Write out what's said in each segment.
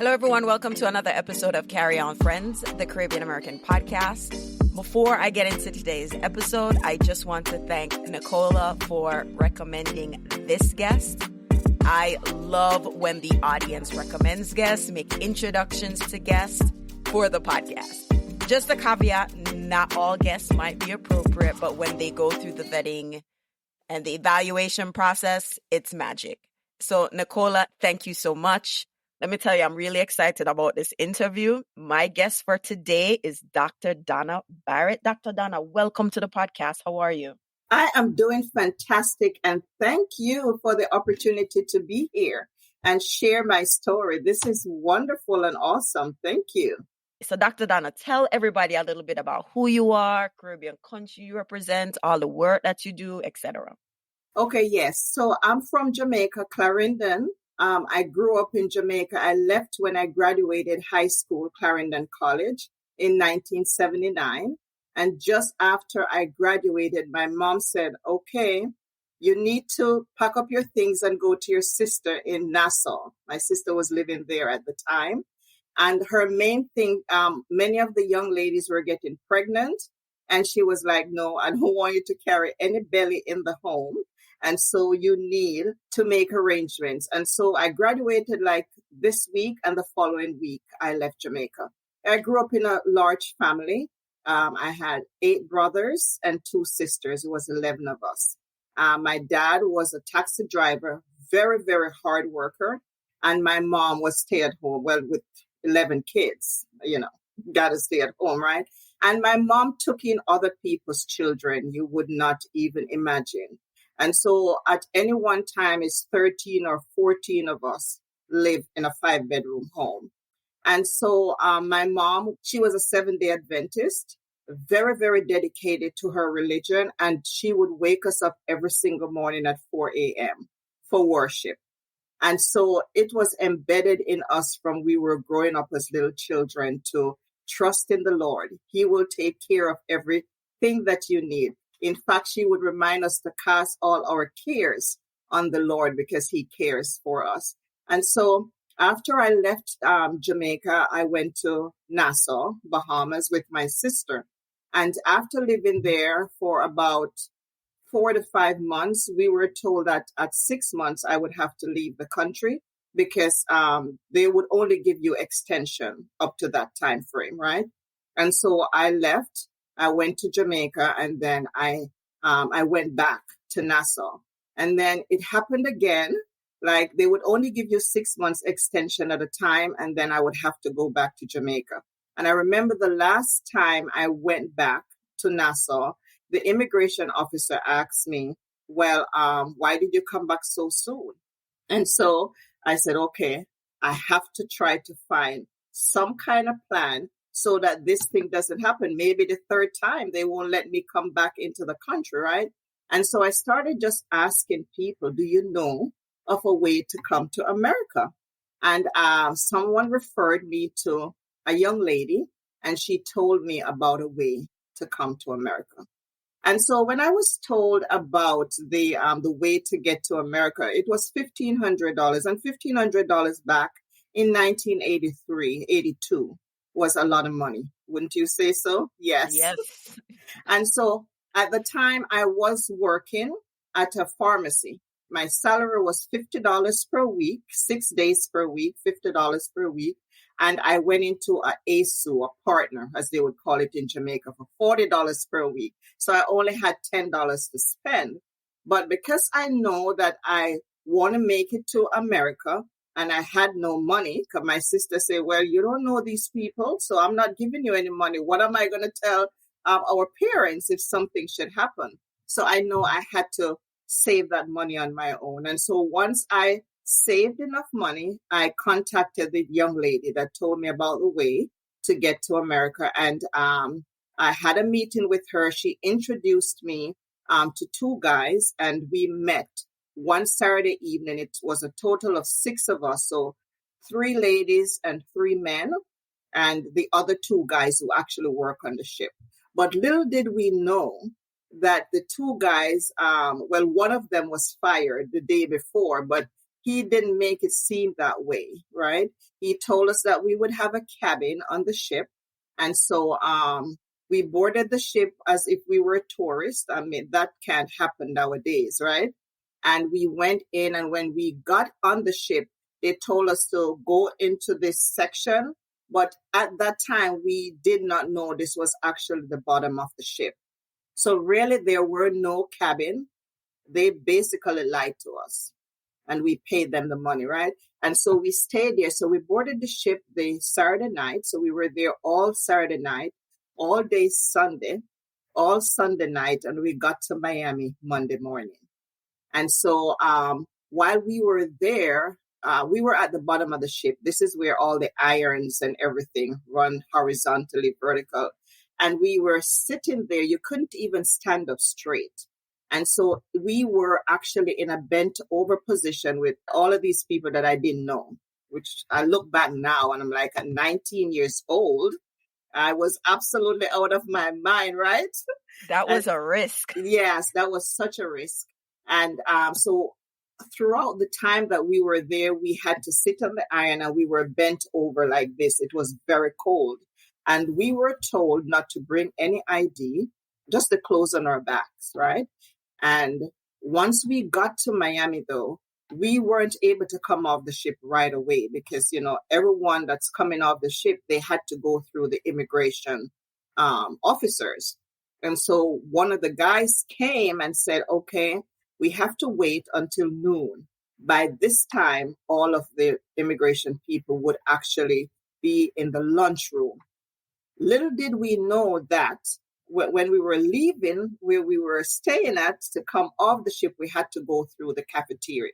Hello, everyone. Welcome to another episode of Carry On Friends, the Caribbean American podcast. Before I get into today's episode, I just want to thank Nicola for recommending this guest. I love when the audience recommends guests, make introductions to guests for the podcast. Just a caveat, not all guests might be appropriate, but when they go through the vetting and the evaluation process, it's magic. So, Nicola, thank you so much. Let me tell you, I'm really excited about this interview. My guest for today is Dr. Donna Barrett. Dr. Donna, welcome to the podcast. How are you? I am doing fantastic, and thank you for the opportunity to be here and share my story. This is wonderful and awesome. Thank you. So, Dr. Donna, tell everybody a little bit about who you are, Caribbean country you represent, all the work that you do, etc. Okay, yes. So I'm from Jamaica, Clarendon. I grew up in Jamaica. I left when I graduated high school, Clarendon College, in 1979. And just after I graduated, my mom said, okay, you need to pack up your things and go to your sister in Nassau. My sister was living there at the time. And her main thing, many of the young ladies were getting pregnant. And she was like, no, I don't want you to carry any belly in the home. And so you need to make arrangements. And so I graduated like this week, and the following week I left Jamaica. I grew up in a large family. I had 8 brothers and 2 sisters. It was 11 of us. My dad was a taxi driver, very, very hard worker. And my mom was stay at home. Well, with 11 kids, got to stay at home, right? And my mom took in other people's children. You would not even imagine. And so at any one time, it's 13 or 14 of us live in a 5-bedroom home. And so my mom, she was a 7-day Adventist, very, very dedicated to her religion. And she would wake us up every single morning at 4 a.m. for worship. And so it was embedded in us from we were growing up as little children to trust in the Lord. He will take care of everything that you need. In fact, she would remind us to cast all our cares on the Lord because he cares for us. And so after I left Jamaica, I went to Nassau, Bahamas with my sister. And after living there for about 4 to 5 months, we were told that at 6 months, I would have to leave the country because they would only give you extension up to that time frame, right? And so I left. I went to Jamaica, and then I went back to Nassau. And then it happened again. Like they would only give you 6 months extension at a time, and then I would have to go back to Jamaica. And I remember the last time I went back to Nassau, the immigration officer asked me, well, why did you come back so soon? And so I said, okay, I have to try to find some kind of plan so that this thing doesn't happen. Maybe the third time they won't let me come back into the country, right? And so I started just asking people, do you know of a way to come to America? And someone referred me to a young lady, and she told me about a way to come to America. And so when I was told about the way to get to America, it was $1,500, and $1,500 back in 1983, 82. Was a lot of money. Wouldn't you say so? Yes. Yes. And so at the time I was working at a pharmacy. My salary was $50 per week, 6 days per week, $50 per week. And I went into a ASU, a partner, as they would call it in Jamaica, for $40 per week. So I only had $10 to spend. But because I know that I want to make it to America, and I had no money, because my sister said, well, you don't know these people, so I'm not giving you any money. What am I going to tell our parents if something should happen? So I know I had to save that money on my own. And so once I saved enough money, I contacted the young lady that told me about the way to get to America. And I had a meeting with her. She introduced me to 2 guys, and we met one Saturday evening. It was a total of 6 of us. So 3 ladies and 3 men, and the other 2 guys who actually work on the ship. But little did we know that the 2 guys, one of them was fired the day before, but he didn't make it seem that way, right? He told us that we would have a cabin on the ship. And so we boarded the ship as if we were tourists. I mean, that can't happen nowadays, right? And we went in, and when we got on the ship, they told us to go into this section. But at that time, we did not know this was actually the bottom of the ship. So really, there were no cabin. They basically lied to us, and we paid them the money, right? And so we stayed there. So we boarded the ship the Saturday night. So we were there all Saturday night, all day Sunday, all Sunday night, and we got to Miami Monday morning. And so while we were there, we were at the bottom of the ship. This is where all the irons and everything run horizontally, vertical. And we were sitting there. You couldn't even stand up straight. And so we were actually in a bent over position with all of these people that I didn't know, which I look back now and I'm like, at 19 years old, I was absolutely out of my mind, right? That was a risk. Yes, that was such a risk. And so throughout the time that we were there, we had to sit on the iron and we were bent over like this. It was very cold. And we were told not to bring any ID, just the clothes on our backs, right? And once we got to Miami, though, we weren't able to come off the ship right away because, you know, everyone that's coming off the ship, they had to go through the immigration officers. And so one of the guys came and said, okay, we have to wait until noon. By this time, all of the immigration people would actually be in the lunchroom. Little did we know that when we were leaving where we were staying at to come off the ship, we had to go through the cafeteria.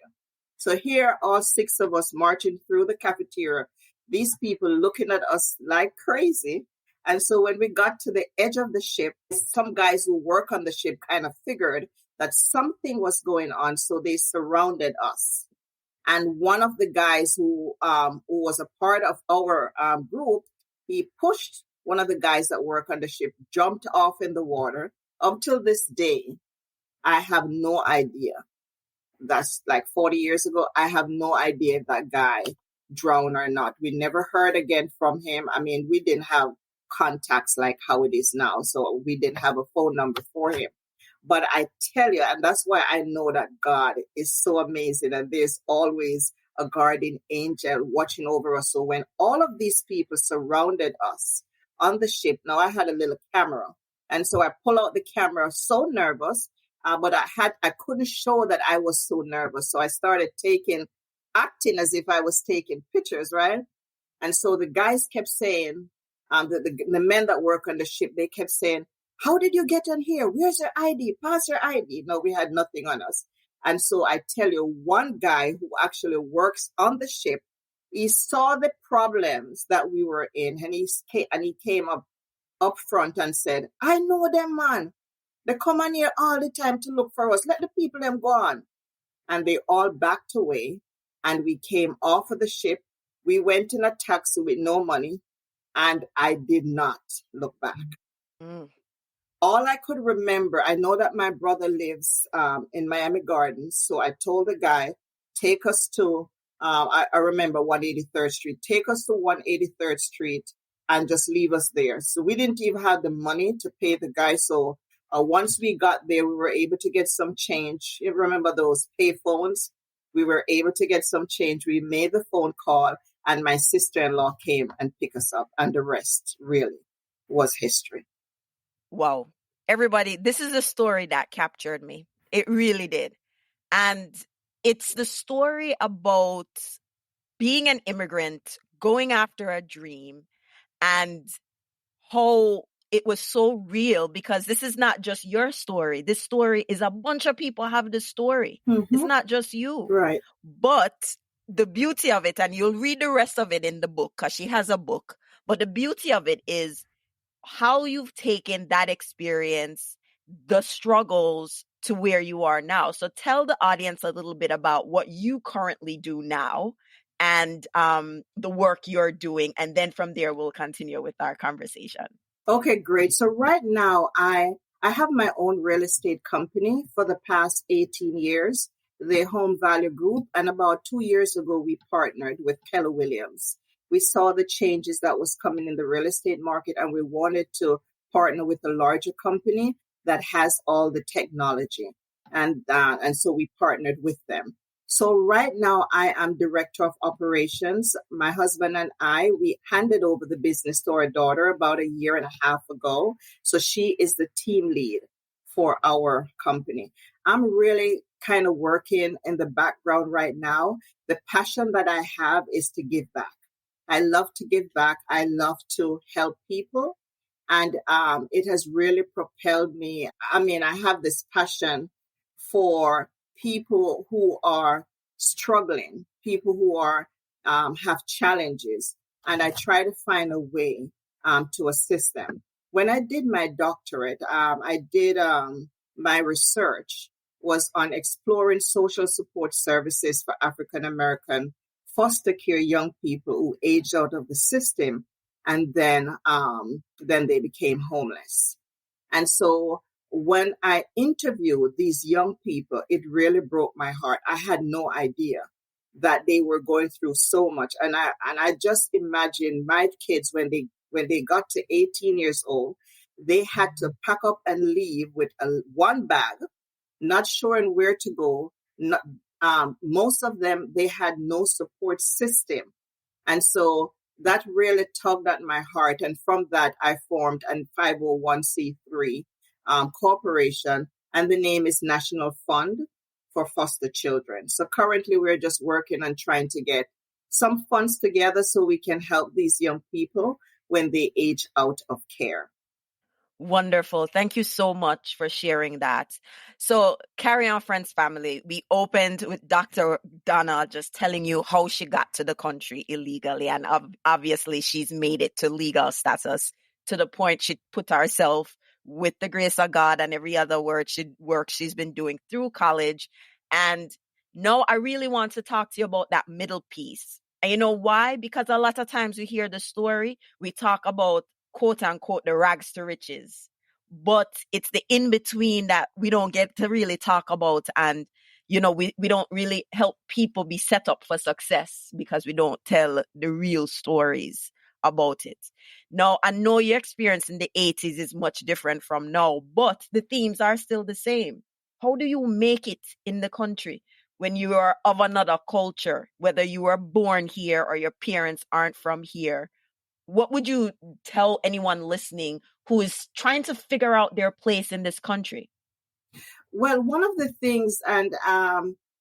So here, all 6 of us marching through the cafeteria, these people looking at us like crazy. And so when we got to the edge of the ship, some guys who work on the ship kind of figured that something was going on. So they surrounded us. And one of the guys who was a part of our group, he pushed one of the guys that work on the ship, jumped off in the water. Up till this day, I have no idea. That's like 40 years ago. I have no idea if that guy drowned or not. We never heard again from him. I mean, we didn't have contacts like how it is now. So we didn't have a phone number for him. But I tell you, and that's why I know that God is so amazing. And there's always a guardian angel watching over us. So when all of these people surrounded us on the ship, now I had a little camera. And so I pull out the camera, so nervous, but I couldn't show that I was so nervous. So I started acting as if I was taking pictures, right? And so the guys kept saying, the men that work on the ship, they kept saying, how did you get on here? Where's your ID? Pass your ID. No, we had nothing on us. And so I tell you, one guy who actually works on the ship, he saw the problems that we were in, and he came up front and said, I know them, man. They come on here all the time to look for us. Let the people them go on. And they all backed away, and we came off of the ship. We went in a taxi with no money, and I did not look back. Mm. All I could remember, I know that my brother lives in Miami Gardens, so I told the guy, take us to, I remember 183rd Street, take us to 183rd Street and just leave us there. So we didn't even have the money to pay the guy. So once we got there, we were able to get some change. You remember those pay phones? We were able to get some change. We made the phone call, and my sister-in-law came and picked us up, and the rest really was history. Wow. Everybody, this is a story that captured me. It really did. And it's the story about being an immigrant, going after a dream, and how it was so real, because this is not just your story. This story is a bunch of people have this story. Mm-hmm. It's not just you. Right. But the beauty of it, and you'll read the rest of it in the book because she has a book, but the beauty of it is how you've taken that experience, the struggles, to where you are now. So tell the audience a little bit about what you currently do now and the work you're doing. And then from there, we'll continue with our conversation. Okay, great. So right now, I have my own real estate company for the past 18 years. the Home Value Group. And about 2 years ago, we partnered with Keller Williams. We saw the changes that was coming in the real estate market, and we wanted to partner with a larger company that has all the technology. And so we partnered with them. So right now I am director of operations. My husband and we handed over the business to our daughter about a year and a half ago. So she is the team lead for our company. I'm really kind of working in the background right now. The passion that I have is to give back. I love to give back. I love to help people. And it has really propelled me. I mean, I have this passion for people who are struggling, people who are have challenges, and I try to find a way to assist them. When I did my doctorate, my research was on exploring social support services for African American foster care young people who aged out of the system, and then they became homeless. And so when I interviewed these young people, it really broke my heart. I had no idea that they were going through so much. And I just imagined my kids when they got to 18 years old, they had to pack up and leave with one bag, not sure where to go. Most of them, they had no support system. And so that really tugged at my heart. And from that, I formed a 501c3 corporation, and the name is National Fund for Foster Children. So currently, we're just working on trying to get some funds together so we can help these young people when they age out of care. Wonderful. Thank you so much for sharing that. So, Carry On Friends family, we opened with Dr. Donna just telling you how she got to the country illegally. And obviously, she's made it to legal status to the point she put herself, with the grace of God and every other work she's been doing through college. And no, I really want to talk to you about that middle piece. And you know why? Because a lot of times we hear the story, we talk about, quote unquote, the rags to riches, but it's the in between that we don't get to really talk about. And, you know, we don't really help people be set up for success because we don't tell the real stories about it. Now, I know your experience in the 80s is much different from now, but the themes are still the same. How do you make it in the country when you are of another culture, whether you were born here or your parents aren't from here? What would you tell anyone listening who is trying to figure out their place in this country? Well, one of the things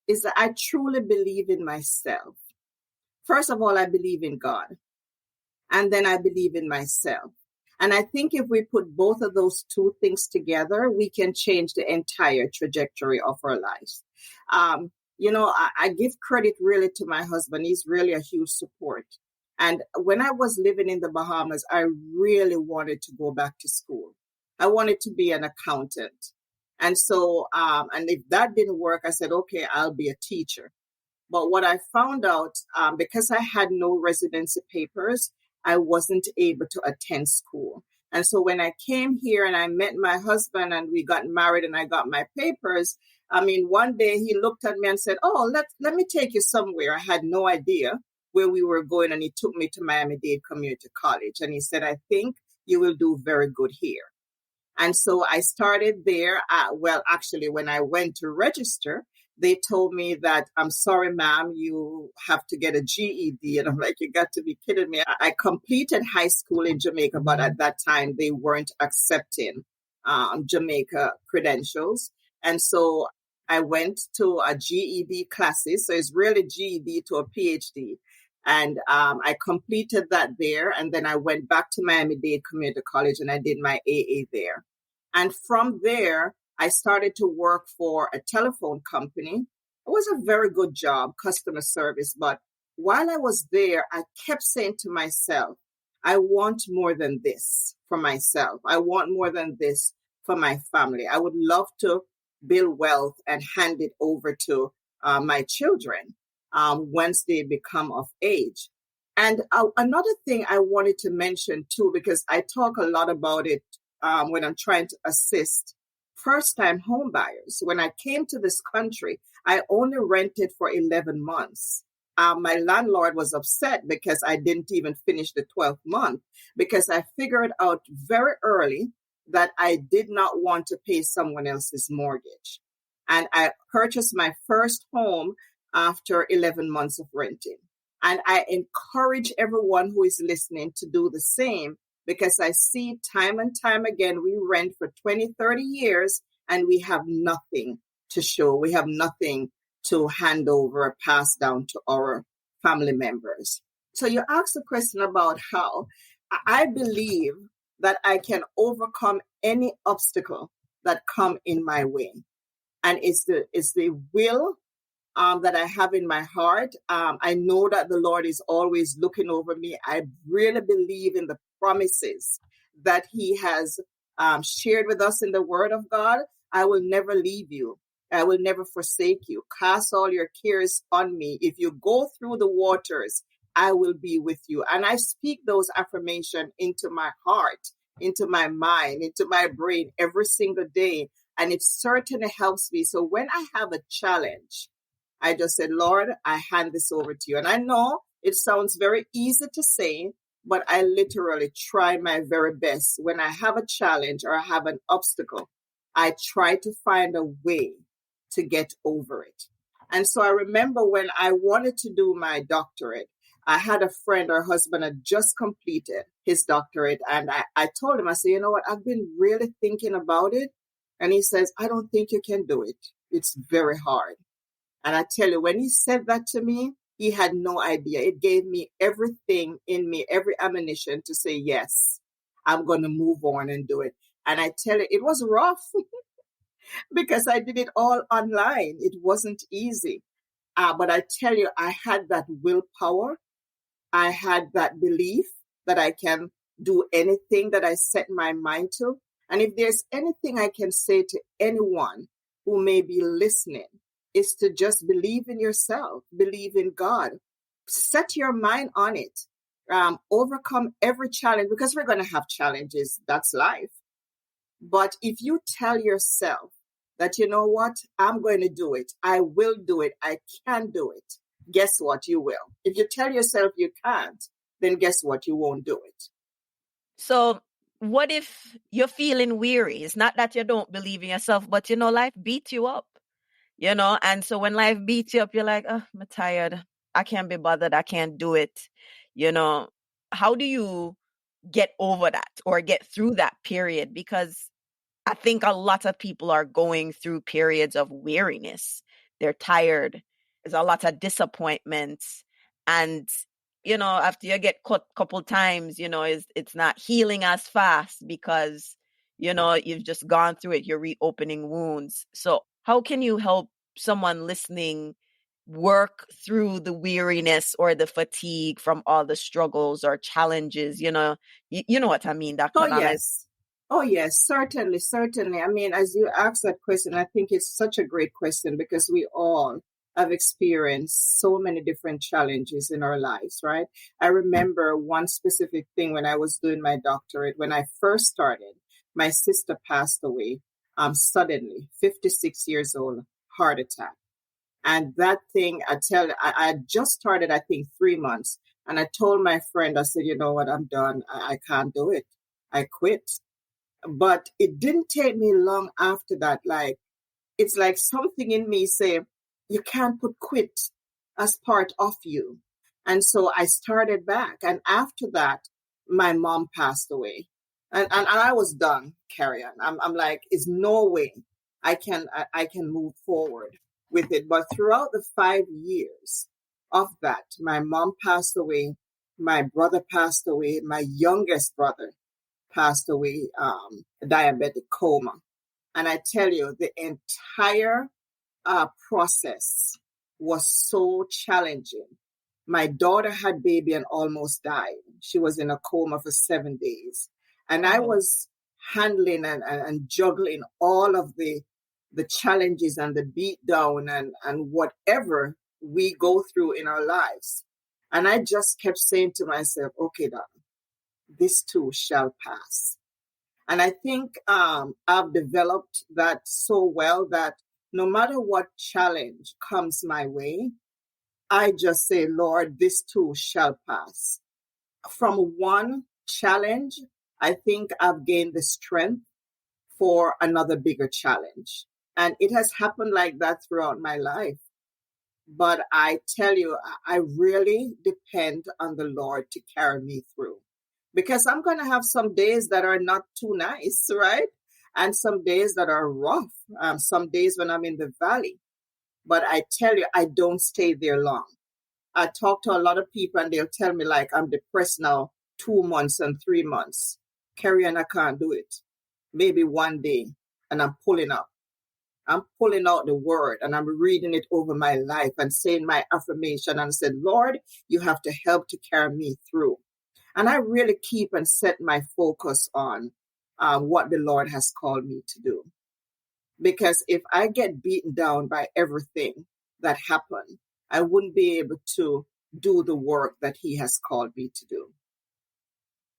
is that I truly believe in myself. First of all, I believe in God. And then I believe in myself. And I think if we put both of those two things together, we can change the entire trajectory of our lives. I give credit really to my husband. He's really a huge support. And when I was living in the Bahamas, I really wanted to go back to school. I wanted to be an accountant. And so, and if that didn't work, I said, okay, I'll be a teacher. But what I found out, because I had no residency papers, I wasn't able to attend school. And so when I came here and I met my husband and we got married and I got my papers, one day he looked at me and said, oh, let me take you somewhere. I had no idea where we were going, and he took me to Miami-Dade Community College. And he said, I think you will do very good here. And so I started there. Actually, when I went to register, they told me that, I'm sorry, ma'am, you have to get a GED. And I'm like, you got to be kidding me. I completed high school in Jamaica, but at that time, they weren't accepting Jamaica credentials. And so I went to a GED classes. So it's really GED to a PhD. And I completed that there. And then I went back to Miami-Dade Community College and I did my AA there. And from there, I started to work for a telephone company. It was a very good job, customer service. But while I was there, I kept saying to myself, I want more than this for myself. I want more than this for my family. I would love to build wealth and hand it over to my children once they become of age. And another thing I wanted to mention too, because I talk a lot about it when I'm trying to assist first-time home buyers. When I came to this country, I only rented for 11 months. My landlord was upset because I didn't even finish the 12th month, because I figured out very early that I did not want to pay someone else's mortgage. And I purchased my first home after 11 months of renting. And I encourage everyone who is listening to do the same, because I see time and time again, we rent for 20, 30 years and we have nothing to show. We have nothing to hand over or pass down to our family members. So you asked a question about how. I believe that I can overcome any obstacle that come in my way. And it's the will that I have in my heart. I know that the Lord is always looking over me. I really believe in the promises that He has shared with us in the Word of God. I will never leave you. I will never forsake you. Cast all your cares on me. If you go through the waters, I will be with you. And I speak those affirmations into my heart, into my mind, into my brain every single day. And it certainly helps me. So when I have a challenge, I just said, Lord, I hand this over to you. And I know it sounds very easy to say, but I literally try my very best. When I have a challenge or I have an obstacle, I try to find a way to get over it. And so I remember when I wanted to do my doctorate, I had a friend, her husband had just completed his doctorate. And I told him, I said, you know what, I've been really thinking about it. And he says, I don't think you can do it. It's very hard. And I tell you, when he said that to me, he had no idea. It gave me everything in me, every ammunition to say, yes, I'm going to move on and do it. And I tell you, it was rough because I did it all online. It wasn't easy. But I tell you, I had that willpower. I had that belief that I can do anything that I set my mind to. And if there's anything I can say to anyone who may be listening, is to just believe in yourself, believe in God, set your mind on it, overcome every challenge, because we're going to have challenges. That's life. But if you tell yourself that, you know what, I'm going to do it, I will do it, I can do it, guess what, you will. If you tell yourself you can't, then guess what, you won't do it. So what if you're feeling weary? It's not that you don't believe in yourself, but life beats you up, and so when life beats you up, you're like, oh, I'm tired, I can't be bothered, I can't do it. How do you get over that or get through that period? Because I think a lot of people are going through periods of weariness. They're tired. There's a lot of disappointments. And, after you get cut a couple times, it's not healing as fast because, you've just gone through it. You're reopening wounds. So how can you help someone listening work through the weariness or the fatigue from all the struggles or challenges? You know what I mean, Dr. Oh, Donnas. yes. Oh, yes, certainly, certainly. I mean, as you ask that question, I think it's such a great question because we all have experienced so many different challenges in our lives, right? I remember one specific thing when I was doing my doctorate. When I first started, my sister passed away suddenly, 56 years old, heart attack. And that thing, I just started, I think, 3 months. And I told my friend, I said, you know what, I'm done. I can't do it. I quit. But it didn't take me long after that. It's like something in me say, you can't put quit as part of you. And so I started back. And after that, my mom passed away. And I was done, Carrie Ann. I'm like, it's no way I can move forward with it. But throughout the 5 years of that, my mom passed away. My brother passed away. My youngest brother passed away, diabetic coma. And I tell you, the entire process was so challenging. My daughter had baby and almost died. She was in a coma for 7 days. And I was handling and juggling all of the challenges and the beat down and whatever we go through in our lives. And I just kept saying to myself, okay, Donna, this too shall pass. And I think I've developed that so well that no matter what challenge comes my way, I just say, Lord, this too shall pass. From one challenge, I think I've gained the strength for another bigger challenge. And it has happened like that throughout my life. But I tell you, I really depend on the Lord to carry me through. Because I'm going to have some days that are not too nice, right? And some days that are rough. Some days when I'm in the valley. But I tell you, I don't stay there long. I talk to a lot of people and they'll tell me like I'm depressed now 2 months and 3 months. Carrie, and I can't do it. Maybe one day and I'm pulling up. I'm pulling out the word and I'm reading it over my life and saying my affirmation and said, Lord, you have to help to carry me through. And I really keep and set my focus on what the Lord has called me to do. Because if I get beaten down by everything that happened, I wouldn't be able to do the work that he has called me to do.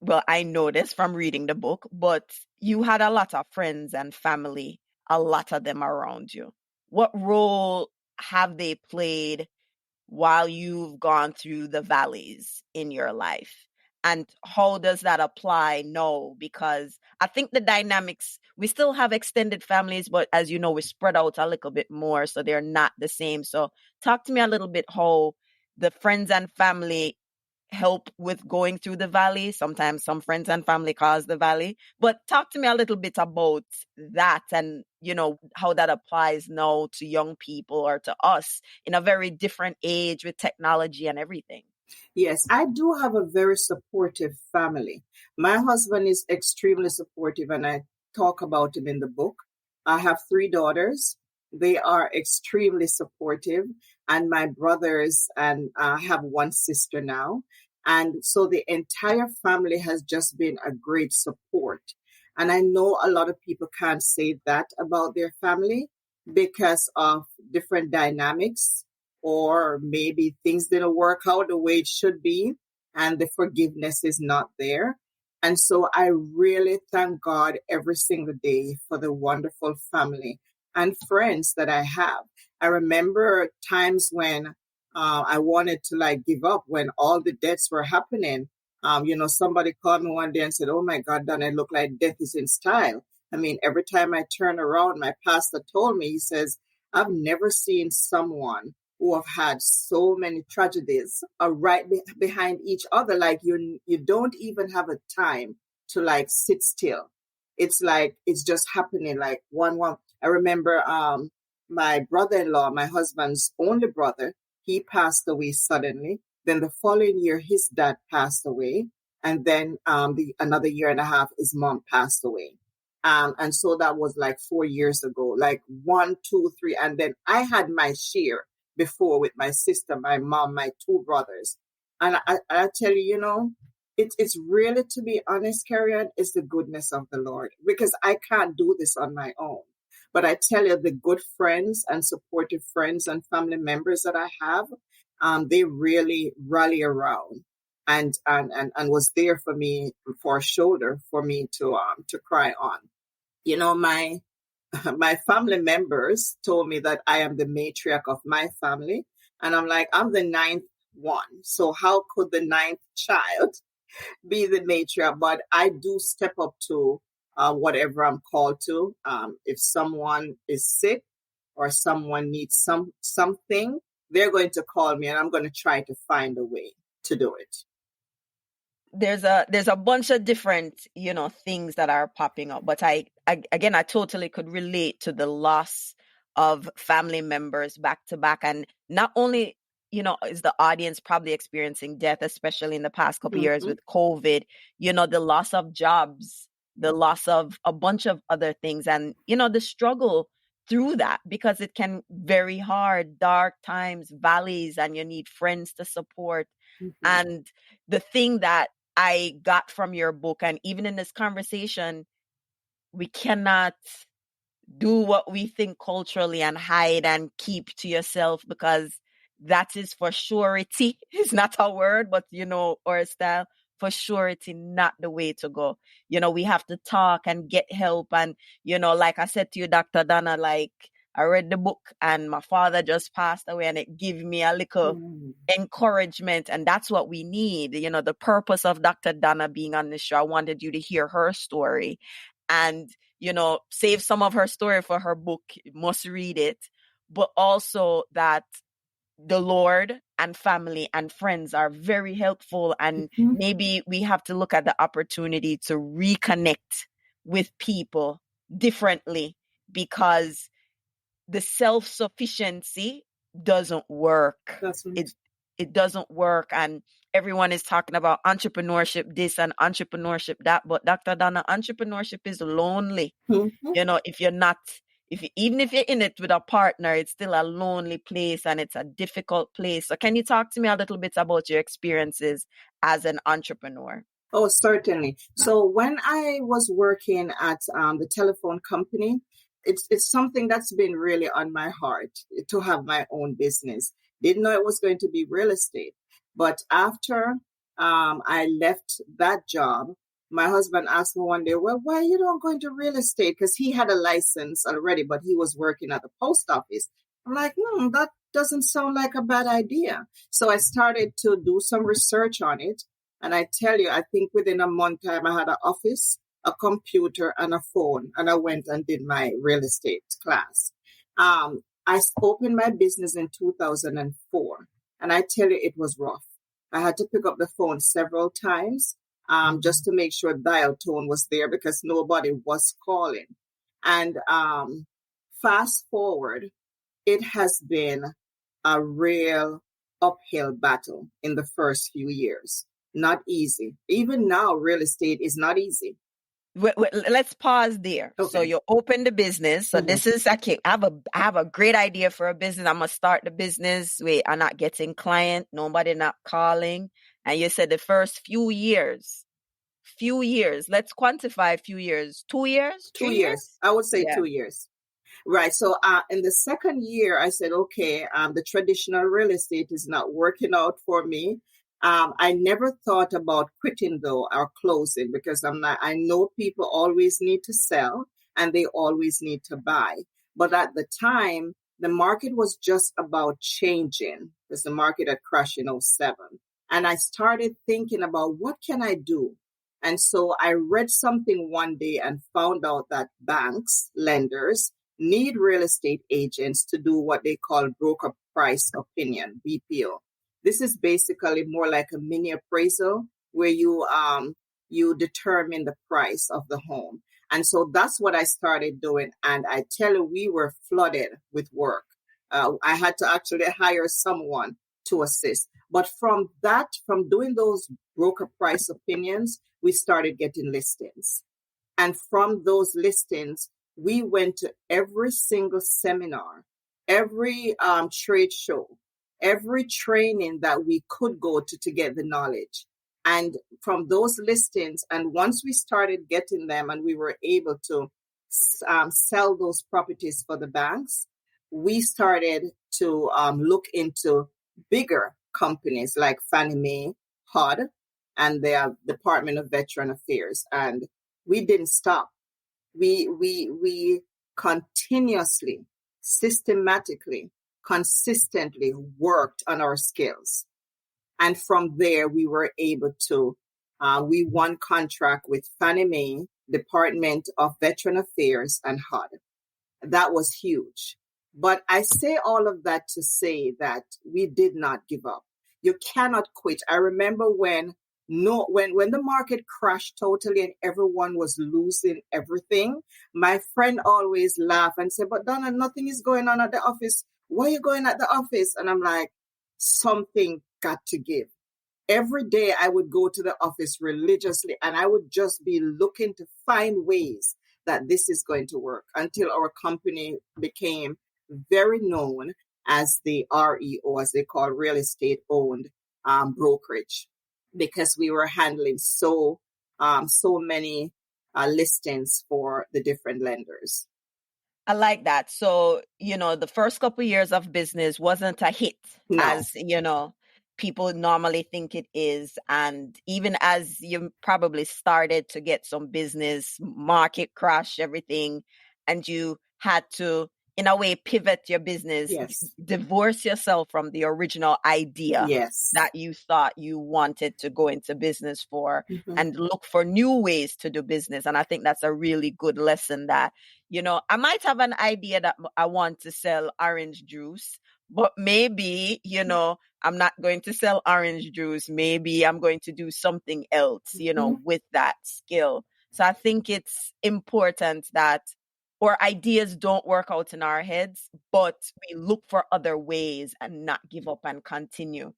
Well, I know this from reading the book, but you had a lot of friends and family, a lot of them around you. What role have they played while you've gone through the valleys in your life? And how does that apply now? Because I think the dynamics, we still have extended families, but as you know, we spread out a little bit more, so they're not the same. So talk to me a little bit how the friends and family help with going through the valley. Sometimes some friends and family cause the valley, but talk to me a little bit about that and, how that applies now to young people or to us in a very different age with technology and everything. Yes, I do have a very supportive family. My husband is extremely supportive and I talk about him in the book. I have 3 daughters. They are extremely supportive, and my brothers, and I have 1 sister now. And so the entire family has just been a great support. And I know a lot of people can't say that about their family because of different dynamics, or maybe things didn't work out the way it should be and the forgiveness is not there. And so I really thank God every single day for the wonderful family and friends that I have. I remember times when I wanted to give up when all the deaths were happening. Somebody called me one day and said, "Oh my God, Donna, it look like death is in style." I mean, every time I turn around, my pastor told me, he says, "I've never seen someone who have had so many tragedies right behind each other. Like you don't even have a time to sit still. It's like it's just happening like one. I remember my brother-in-law, my husband's only brother, he passed away suddenly. Then the following year, his dad passed away, and then another year and a half, his mom passed away. And so that was like 4 years ago, like 1, 2, 3, and then I had my share before with my sister, my mom, my 2 brothers. And I tell you, it's really, to be honest, Carrie, it's the goodness of the Lord, because I can't do this on my own. But I tell you, the good friends and supportive friends and family members that I have, they really rally around and was there for me, for a shoulder for me to cry on. My family members told me that I am the matriarch of my family. And I'm like, I'm the 9th one. So how could the 9th child be the matriarch? But I do step up to whatever I'm called to. If someone is sick or someone needs something, they're going to call me and I'm going to try to find a way to do it. There's a bunch of different, things that are popping up, but I totally could relate to the loss of family members back to back. And not only, is the audience probably experiencing death, especially in the past couple years with COVID, the loss of jobs, the loss of a bunch of other things, and, the struggle through that, because it can very hard, dark times, valleys, and you need friends to support. And the thing that I got from your book, and even in this conversation, we cannot do what we think culturally and hide and keep to yourself, because that is for surety. It's not a word, but or a style. for sure it's not the way to go. We have to talk and get help. And, like I said to you, Dr. Donna, like I read the book and my father just passed away and it gave me a little encouragement. And that's what we need. The purpose of Dr. Donna being on this show, I wanted you to hear her story and, save some of her story for her book. You must read it. But also that the Lord and family and friends are very helpful. And maybe we have to look at the opportunity to reconnect with people differently, because the self-sufficiency doesn't work. It doesn't work. And everyone is talking about entrepreneurship this and entrepreneurship that. But Dr. Donna, entrepreneurship is lonely. Even if you're in it with a partner, it's still a lonely place and it's a difficult place. So can you talk to me a little bit about your experiences as an entrepreneur? Oh, certainly. So when I was working at the telephone company, it's something that's been really on my heart to have my own business. Didn't know it was going to be real estate. But after I left that job, my husband asked me one day, well, why you don't go into real estate? Because he had a license already, but he was working at the post office. I'm like, that doesn't sound like a bad idea. So I started to do some research on it. And I tell you, I think within a month time, I had an office, a computer, and a phone. And I went and did my real estate class. I opened my business in 2004. And I tell you, it was rough. I had to pick up the phone several times just to make sure dial tone was there because nobody was calling. And fast forward, it has been a real uphill battle in the first few years. Not easy. Even now, real estate is not easy. Let's pause there. Okay. So you open the business. So this is I have a great idea for a business. I'm gonna start the business. Wait, I'm not getting client. Nobody not calling. And you said the first few years. Let's quantify a few years. 2 years? 2 years. I would say 2 years. Right. So in the second year, I said, okay, the traditional real estate is not working out for me. I never thought about quitting though or closing because I know people always need to sell and they always need to buy. But at the time, the market was just about changing because the market had crashed in 2007. And I started thinking about what can I do? And so I read something one day and found out that banks, lenders, need real estate agents to do what they call broker price opinion, BPO. This is basically more like a mini appraisal where you determine the price of the home. And so that's what I started doing. And I tell you, we were flooded with work. I had to actually hire someone to assist. But from doing those broker price opinions, we started getting listings. And from those listings, we went to every single seminar, every trade show, every training that we could go to get the knowledge. And from those listings, and once we started getting them and we were able to sell those properties for the banks, we started to look into bigger companies like Fannie Mae, HUD, and the Department of Veteran Affairs. And we didn't stop. We continuously, systematically, consistently worked on our skills. And from there, we were able to, we won contract with Fannie Mae, Department of Veteran Affairs, and HUD. That was huge. But I say all of that to say that we did not give up. You cannot quit. I remember when the market crashed totally and everyone was losing everything, my friend always laughed and said, but Donna, nothing is going on at the office. Why are you going at the office? And I'm like, something got to give. Every day I would go to the office religiously and I would just be looking to find ways that this is going to work until our company became very known as the REO, as they call real estate owned brokerage, because we were handling so many listings for the different lenders. I like that. So, the first couple of years of business wasn't a hit, as people normally think it is. And even as you probably started to get some business, market crash, everything, and you had to, in a way, pivot your business, Yes. divorce yourself from the original idea Yes. that you thought you wanted to go into business for, Mm-hmm. and look for new ways to do business. And I think that's a really good lesson that, I might have an idea that I want to sell orange juice, but maybe, I'm not going to sell orange juice. Maybe I'm going to do something else, Mm-hmm. with that skill. So I think it's important that our ideas don't work out in our heads, but we look for other ways and not give up and continue.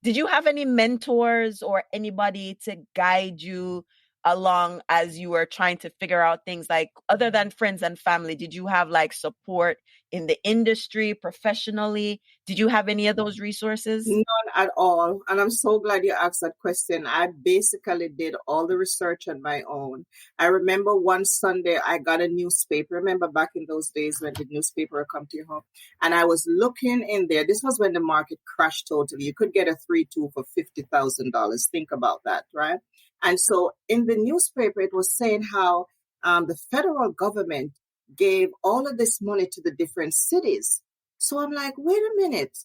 Did you have any mentors or anybody to guide you along as you were trying to figure out things, like other than friends and family? Did you have like support in the industry professionally? Did you have any of those resources? None at all. And I'm so glad you asked that question. I basically did all the research on my own. I remember one Sunday I got a newspaper. Remember back in those days when the newspaper would come to your home? And I was looking in there. This was when the market crashed totally. You could get a 3-2 for $50,000. Think about that, right? And so in the newspaper, it was saying how the federal government gave all of this money to the different cities. So I'm like, wait a minute.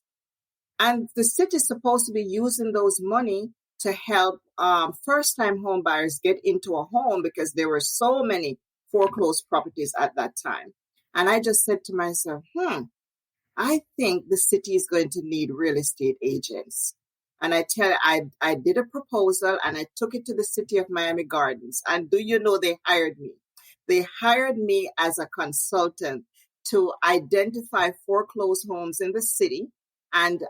And the city is supposed to be using those money to help first-time home buyers get into a home, because there were so many foreclosed properties at that time. And I just said to myself, I think the city is going to need real estate agents. And I did a proposal and I took it to the city of Miami Gardens. And do you know, they hired me. They hired me as a consultant to identify foreclosed homes in the city and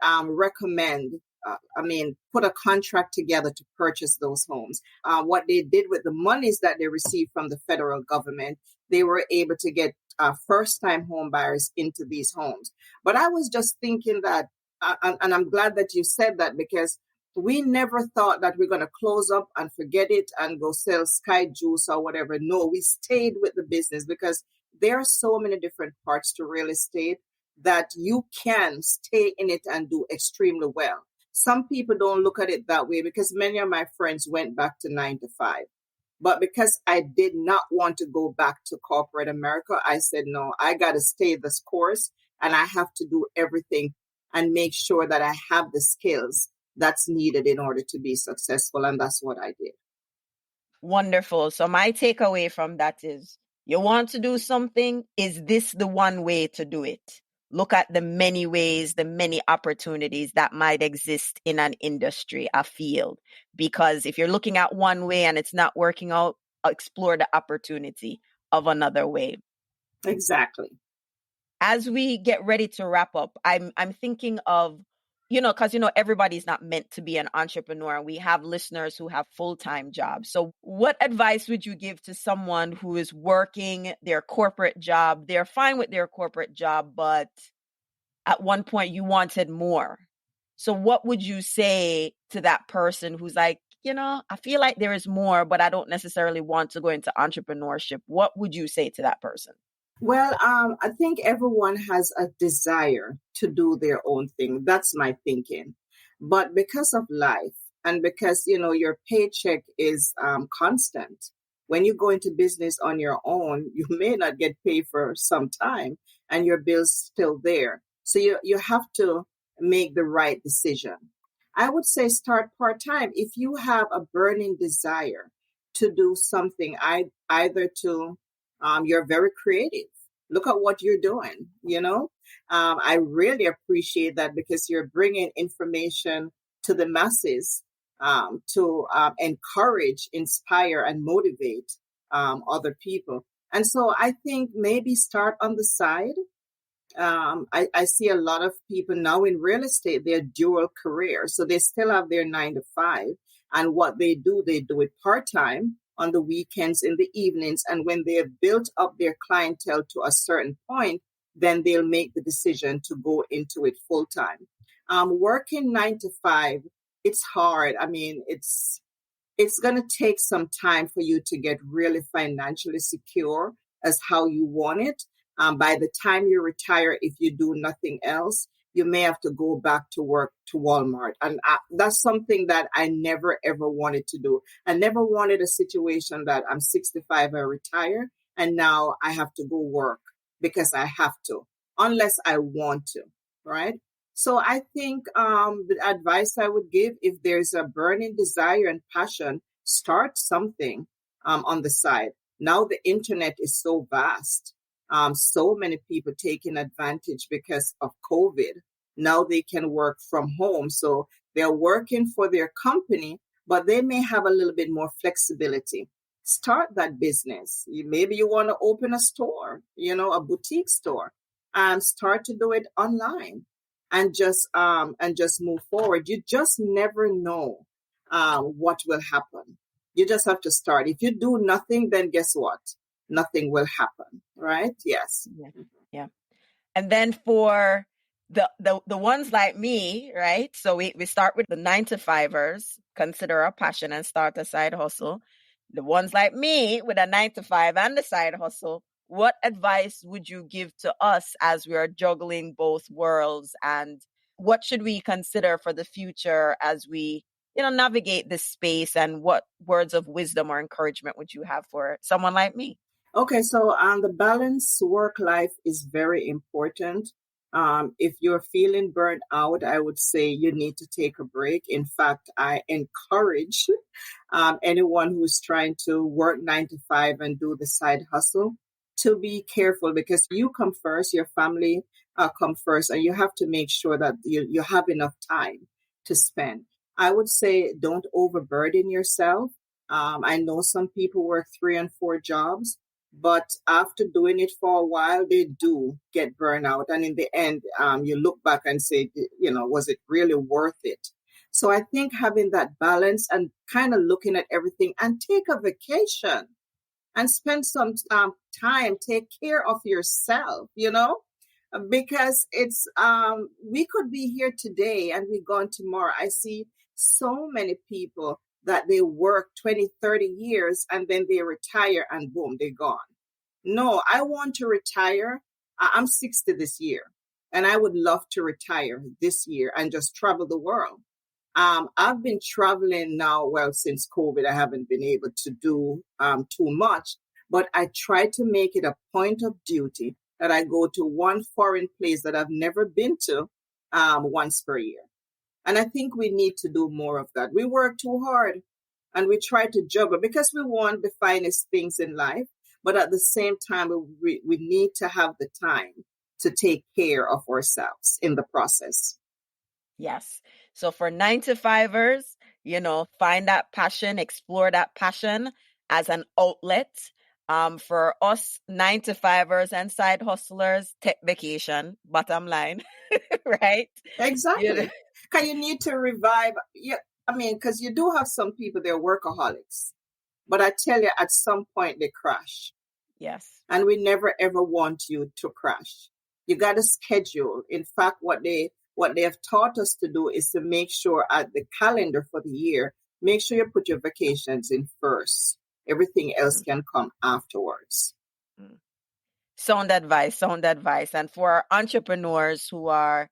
put a contract together to purchase those homes. What they did with the monies that they received from the federal government, they were able to get first-time home buyers into these homes. But I was just thinking that, and I'm glad that you said that, because we never thought that we're going to close up and forget it and go sell Sky Juice or whatever. No, we stayed with the business, because there are so many different parts to real estate that you can stay in it and do extremely well. Some people don't look at it that way, because many of my friends went back to 9 to 5. But because I did not want to go back to corporate America, I said, no, I got to stay this course, and I have to do everything and make sure that I have the skills that's needed in order to be successful. And that's what I did. Wonderful. So my takeaway from that is, you want to do something, is this the one way to do it? Look at the many ways, the many opportunities that might exist in an industry, a field. Because if you're looking at one way and it's not working out, explore the opportunity of another way. Exactly. As we get ready to wrap up, I'm thinking of, because, everybody's not meant to be an entrepreneur, and we have listeners who have full-time jobs. So what advice would you give to someone who is working their corporate job? They're fine with their corporate job, but at one point you wanted more. So what would you say to that person who's like, I feel like there is more, but I don't necessarily want to go into entrepreneurship? What would you say to that person? Well, I think everyone has a desire to do their own thing. That's my thinking. But because of life, and because, your paycheck is constant, when you go into business on your own, you may not get paid for some time and your bill's still there. So you have to make the right decision. I would say start part-time. If you have a burning desire to do something, either to you're very creative. Look at what you're doing, I really appreciate that, because you're bringing information to the masses to encourage, inspire, and motivate other people. And so I think maybe start on the side. I see a lot of people now in real estate, they're dual career. So they still have their 9 to 5. And what they do it part-time on the weekends, in the evenings. And when they have built up their clientele to a certain point, then they'll make the decision to go into it full-time. Working 9 to 5, it's hard. I mean, it's going to take some time for you to get really financially secure as how you want it. By the time you retire, if you do nothing else, you may have to go back to work to Walmart. And that's something that I never, ever wanted to do. I never wanted a situation that I'm 65, I retire, and now I have to go work because I have to, unless I want to, right? So I think the advice I would give, if there's a burning desire and passion, start something on the side. Now the internet is so vast. So many people taking advantage because of COVID. Now they can work from home. So they're working for their company, but they may have a little bit more flexibility. Start that business. Maybe you want to open a store, a boutique store, and start to do it online and just move forward. You just never know what will happen. You just have to start. If you do nothing, then guess what? Nothing will happen, right? Yes. Yeah. And then for the ones like me, right? So we start with the 9-to-5ers, consider a passion and start a side hustle. The ones like me with a 9-to-5 and the side hustle, what advice would you give to us as we are juggling both worlds, and what should we consider for the future as we navigate this space, and what words of wisdom or encouragement would you have for someone like me? Okay, so the balance work life is very important. If you're feeling burnt out, I would say you need to take a break. In fact, I encourage anyone who's trying to work 9-to-5 and do the side hustle to be careful, because you come first, your family come first, and you have to make sure that you have enough time to spend. I would say don't overburden yourself. I know some people work 3 and 4 jobs, but after doing it for a while, they do get burned out. And in the end, you look back and say, was it really worth it? So I think having that balance and kind of looking at everything, and take a vacation and spend some time, take care of yourself, because it's, we could be here today and we're gone tomorrow. I see so many people that they work 20, 30 years and then they retire and boom, they're gone. No, I want to retire. I'm 60 this year, and I would love to retire this year and just travel the world. I've been traveling now, well, since COVID, I haven't been able to do too much, but I try to make it a point of duty that I go to one foreign place that I've never been to once per year. And I think we need to do more of that. We work too hard and we try to juggle because we want the finest things in life. But at the same time, we need to have the time to take care of ourselves in the process. Yes. So for 9-to-5ers, find that passion, explore that passion as an outlet. For us 9-to-5ers and side hustlers, take vacation, bottom line, right? Exactly. Because you need to revive. Yeah, because you do have some people, they're workaholics. But I tell you, at some point they crash. Yes. And we never, ever want you to crash. You got to schedule. In fact, what they have taught us to do is to make sure at the calendar for the year, make sure you put your vacations in first. Everything else can come afterwards. Sound advice. And for our entrepreneurs who are,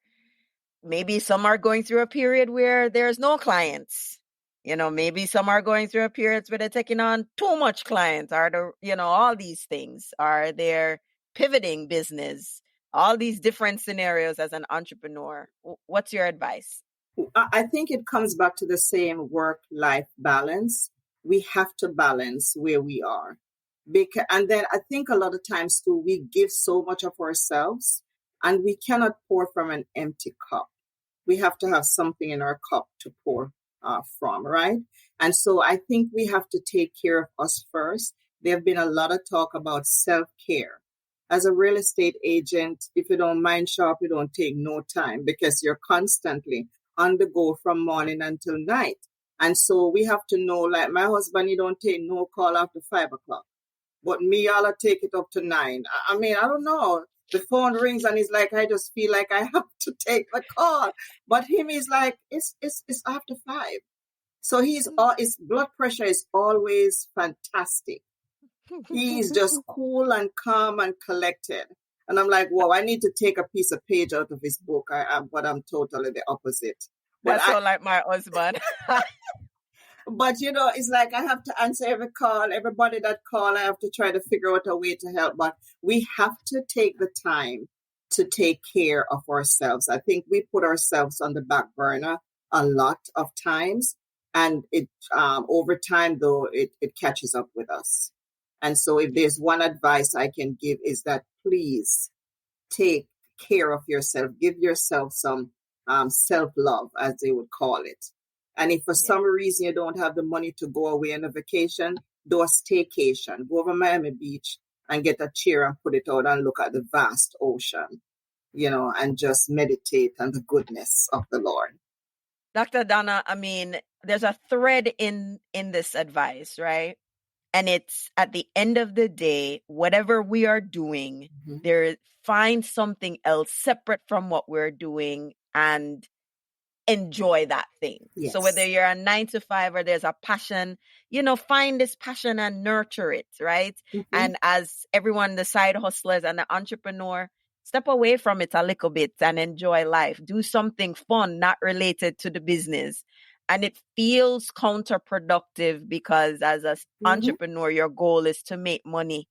maybe some are going through a period where there's no clients. Maybe some are going through a period where they're taking on too much clients, or all these things, are they're pivoting business, all these different scenarios as an entrepreneur. What's your advice? I think it comes back to the same work-life balance. We have to balance where we are. And then I think a lot of times too, we give so much of ourselves and we cannot pour from an empty cup. We have to have something in our cup to pour from, right? And so I think we have to take care of us first. There have been a lot of talk about self-care. As a real estate agent, if you don't mind shop, you don't take no time because you're constantly on the go from morning until night. And so we have to know, like my husband, he don't take no call after 5 o'clock. But me, I'll take it up to 9. I don't know. The phone rings and he's like, I just feel like I have to take the call. But him is like, it's after 5. So his blood pressure is always fantastic. He's just cool and calm and collected. And I'm like, whoa, I need to take a page out of his book. But I'm totally the opposite. That's so like my husband. But, it's like I have to answer every call, everybody that call, I have to try to figure out a way to help. But we have to take the time to take care of ourselves. I think we put ourselves on the back burner a lot of times. And it over time, though, it catches up with us. And so if there's one advice I can give is that please take care of yourself. Give yourself some self-love, as they would call it. And if for some reason you don't have the money to go away on a vacation, do a staycation. Go over Miami Beach and get a chair and put it out and look at the vast ocean, and just meditate on the goodness of the Lord. Dr. Donna, I mean, there's a thread in this advice, right? And it's at the end of the day, whatever we are doing, find something else separate from what we're doing and enjoy that thing. Yes. So whether you're a 9-to-5 or there's a passion, find this passion and nurture it, right? And as everyone, the side hustlers and the entrepreneur, step away from it a little bit and enjoy life. Do something fun, not related to the business. And it feels counterproductive because as an entrepreneur, your goal is to make money.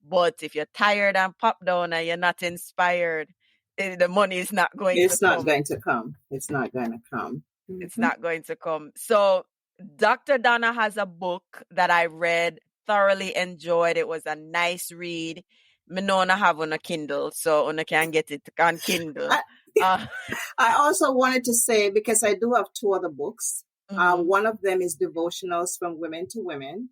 But if you're tired and pop down and you're not inspired, the money is not going to come. It's not going to come. It's not going to come. It's not going to come. So Dr. Donna has a book that I read, thoroughly enjoyed. It was a nice read. I know I have on a Kindle, so I can get it on Kindle. I also wanted to say, because I do have 2 other books. One of them is Devotionals from Women to Women.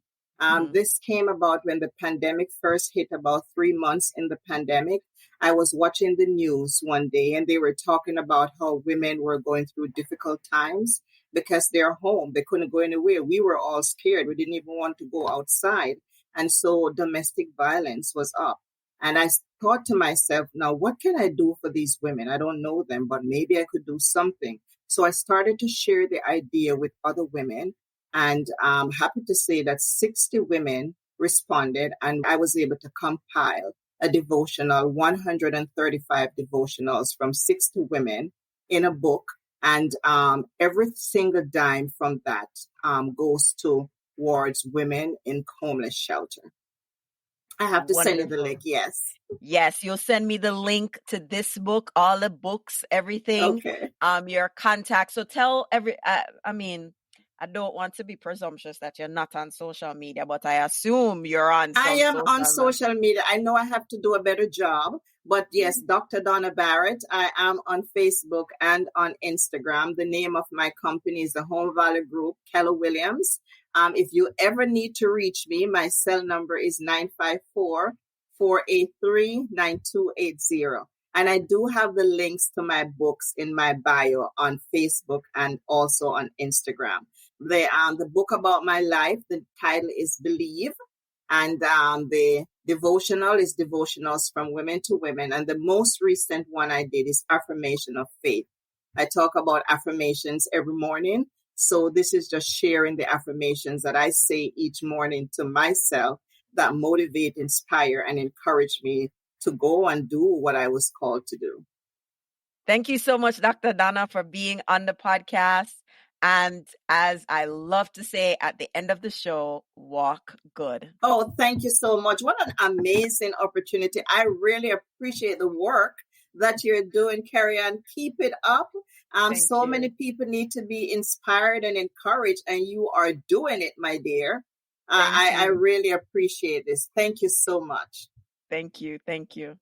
This came about when the pandemic first hit, about 3 months in the pandemic. I was watching the news one day and they were talking about how women were going through difficult times because they're home. They couldn't go anywhere. We were all scared. We didn't even want to go outside. And so domestic violence was up. And I thought to myself, now, what can I do for these women? I don't know them, but maybe I could do something. So I started to share the idea with other women. And I'm happy to say that 60 women responded, and I was able to compile a devotional, 135 devotionals from 60 women in a book. And every single dime from that goes towards women in homeless shelter. I have to send you the link. Yes. Yes, you'll send me the link to this book, all the books, everything. Okay. Your contact. So tell I don't want to be presumptuous that you're not on social media, but I assume you're on. I am on social media. I know I have to do a better job, but yes, Dr. Donna Barrett. I am on Facebook and on Instagram. The name of my company is the Home Value Group, Keller Williams. If you ever need to reach me, my cell number is 954-483-9280. And I do have the links to my books in my bio on Facebook and also on Instagram. The book about my life, the title is Believe. And the devotional is Devotionals from Women to Women. And the most recent one I did is Affirmation of Faith. I talk about affirmations every morning. So this is just sharing the affirmations that I say each morning to myself that motivate, inspire, and encourage me to go and do what I was called to do. Thank you so much, Dr. Donna, for being on the podcast. And as I love to say at the end of the show, walk good. Oh, thank you so much. What an amazing opportunity. I really appreciate the work that you're doing, Carrie Ann. Keep it up. So many people need to be inspired and encouraged, and you are doing it, my dear. I really appreciate this. Thank you so much. Thank you. Thank you.